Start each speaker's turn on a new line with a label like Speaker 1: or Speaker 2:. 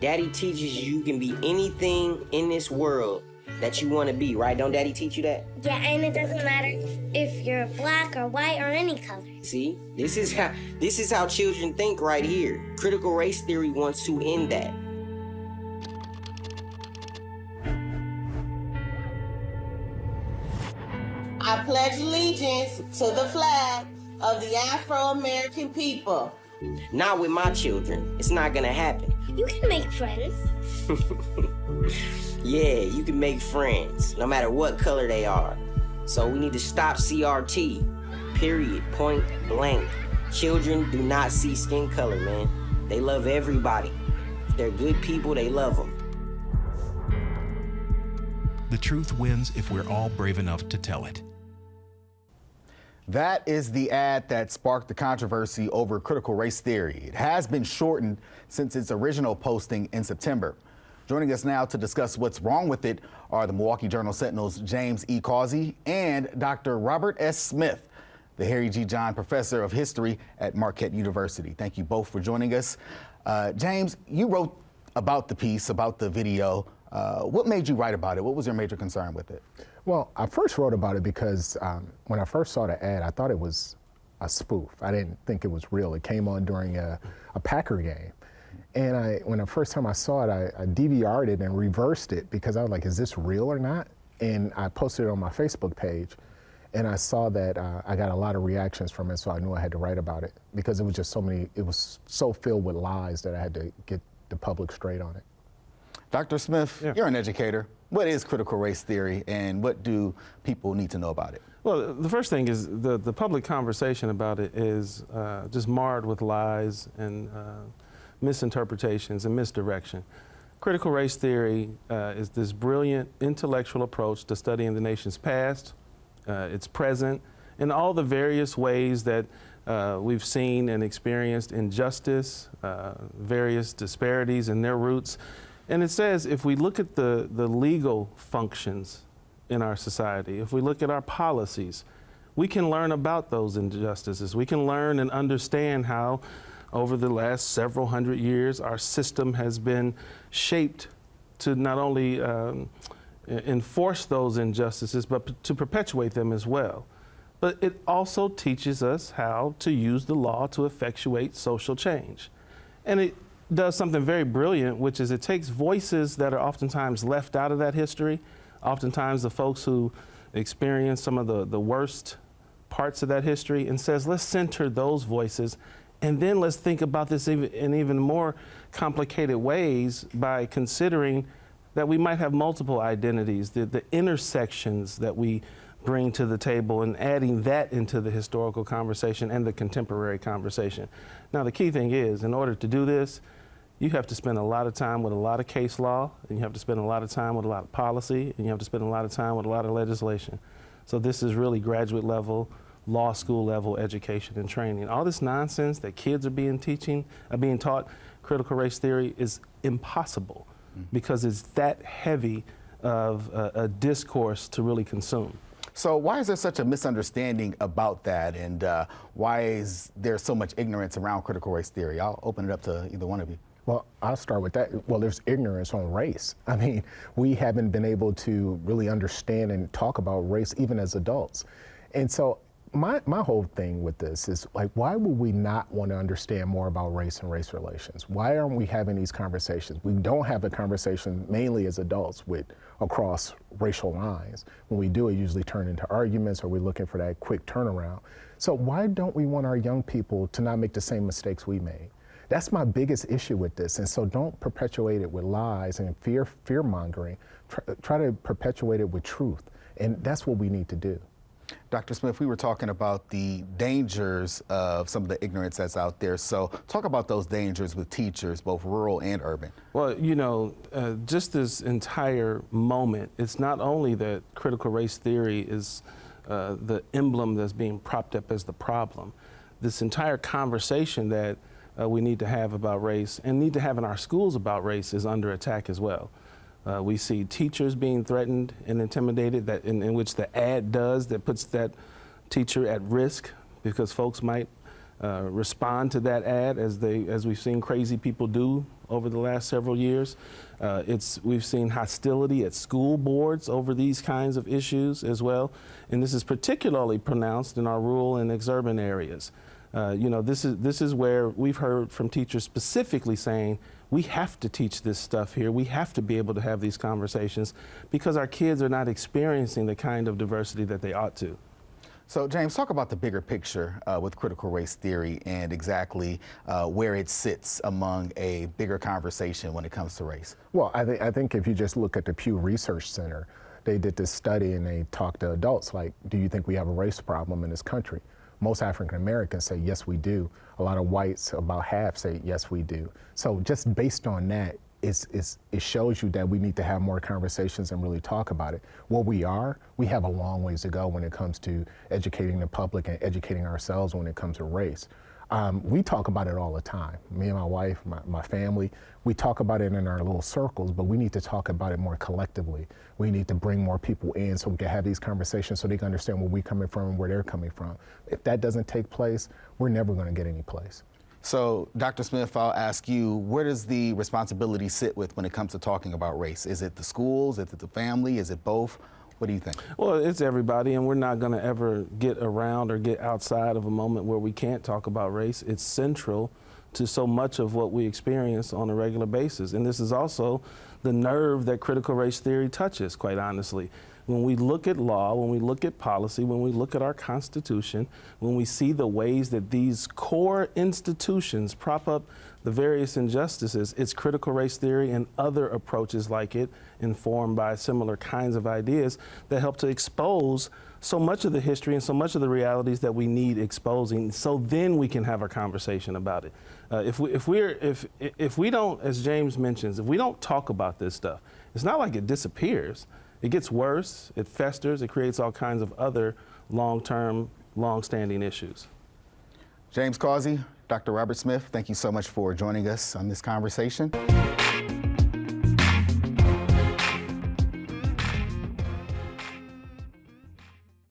Speaker 1: Daddy teaches you can be anything in this world that you want to be, right? Don't Daddy teach you that?
Speaker 2: Yeah, and it doesn't matter if you're black or white or any color.
Speaker 1: See, this is how children think right here. Critical race theory wants to end that.
Speaker 3: I pledge allegiance to the flag of the Afro-American people.
Speaker 1: Not with my children. It's not gonna happen.
Speaker 2: You can make friends.
Speaker 1: Yeah, you can make friends, no matter what color they are. So we need to stop CRT. Period. Point blank. Children do not see skin color, man. They love everybody. If they're good people, they love them.
Speaker 4: The truth wins if we're all brave enough to tell it.
Speaker 5: That is the ad that sparked the controversy over critical race theory. It has been shortened since its original posting in September. Joining us now to discuss what's wrong with it are the Milwaukee Journal-Sentinel's James E. Causey and Dr. Robert S. Smith, the Harry G. John Professor of History at Marquette University. Thank you both for joining us. James, you wrote about the piece, about the video. What made you write about it? What was your major concern with it?
Speaker 6: Well, I first wrote about it because when I first saw the ad, I thought it was a spoof. I didn't think it was real. It came on during a Packer game. And when the first time I saw it, I DVR'd it and reversed it because I was like, is this real or not? And I posted it on my Facebook page. And I saw that I got a lot of reactions from it, so I knew I had to write about it because it was just it was so filled with lies that I had to get the public straight on it.
Speaker 5: Dr. Smith, You're an educator. What is critical race theory and what do people need to know about it?
Speaker 7: Well, the first thing is the public conversation about it is just marred with lies and misinterpretations and misdirection. Critical race theory is this brilliant intellectual approach to studying the nation's past, its present, and all the various ways that we've seen and experienced injustice, various disparities and their roots. And it says if we look at the legal functions in our society, if we look at our policies, we can learn about those injustices. We can learn and understand how over the last several hundred years our system has been shaped to not only enforce those injustices, but to perpetuate them as well. But it also teaches us how to use the law to effectuate social change. And it does something very brilliant, which is it takes voices that are oftentimes left out of that history, oftentimes the folks who experience some of the worst parts of that history, and says, let's center those voices, and then let's think about this in even more complicated ways by considering that we might have multiple identities, the intersections that we bring to the table, and adding that into the historical conversation and the contemporary conversation. Now, the key thing is, in order to do this, you have to spend a lot of time with a lot of case law, and you have to spend a lot of time with a lot of policy, and you have to spend a lot of time with a lot of legislation. So this is really graduate level, law school level education and training. All this nonsense that kids are being taught, critical race theory, is impossible because it's that heavy of a discourse to really consume.
Speaker 5: So why is there such a misunderstanding about that, and why is there so much ignorance around critical race theory? I'll open it up to either one of you.
Speaker 6: Well, I'll start with that. Well, there's ignorance on race. I mean, we haven't been able to really understand and talk about race even as adults. And so my whole thing with this is, like, why would we not want to understand more about race and race relations? Why aren't we having these conversations? We don't have a conversation mainly as adults across racial lines. When we do, it usually turns into arguments, or we're looking for that quick turnaround. So why don't we want our young people to not make the same mistakes we made? That's my biggest issue with this. And so don't perpetuate it with lies and fear-mongering. Try to perpetuate it with truth. And that's what we need to do.
Speaker 5: Dr. Smith, we were talking about the dangers of some of the ignorance that's out there. So talk about those dangers with teachers, both rural and urban.
Speaker 7: Well, just this entire moment, it's not only that critical race theory is the emblem that's being propped up as the problem. This entire conversation that we need to have about race and need to have in our schools about race is under attack as well. We see teachers being threatened and intimidated, that in which the ad does, that puts that teacher at risk because folks might respond to that ad as we've seen crazy people do over the last several years. We've seen hostility at school boards over these kinds of issues as well, and this is particularly pronounced in our rural and exurban areas. This is where we've heard from teachers specifically saying, we have to teach this stuff here. We have to be able to have these conversations because our kids are not experiencing the kind of diversity that they ought to.
Speaker 5: So, James, talk about the bigger picture with critical race theory and exactly where it sits among a bigger conversation when it comes to race.
Speaker 6: Well, I think if you just look at the Pew Research Center, they did this study and they talked to adults like, do you think we have a race problem in this country? Most African Americans say, yes, we do. A lot of whites, about half, say, yes, we do. So just based on that, it shows you that we need to have more conversations and really talk about it. We have a long ways to go when it comes to educating the public and educating ourselves when it comes to race. We talk about it all the time. Me and my wife, my family, we talk about it in our little circles, but we need to talk about it more collectively. We need to bring more people in so we can have these conversations so they can understand where we're coming from and where they're coming from. If that doesn't take place, we're never going to get any place.
Speaker 5: So, Dr. Smith, I'll ask you, where does the responsibility sit with when it comes to talking about race? Is it the schools? Is it the family? Is it both? What do you think?
Speaker 7: Well, it's everybody, and we're not going to ever get around or get outside of a moment where we can't talk about race. It's central to so much of what we experience on a regular basis. And this is also the nerve that critical race theory touches, quite honestly. When we look at law, when we look at policy, when we look at our Constitution, when we see the ways that these core institutions prop up the various injustices, it's critical race theory and other approaches like it, informed by similar kinds of ideas, that help to expose so much of the history and so much of the realities that we need exposing, so then we can have a conversation about it. If we don't, as James mentions, if we don't talk about this stuff, it's not like it disappears. It gets worse, it festers, it creates all kinds of other long-term, long-standing issues.
Speaker 5: James Causey, Dr. Robert Smith, thank you so much for joining us on this conversation.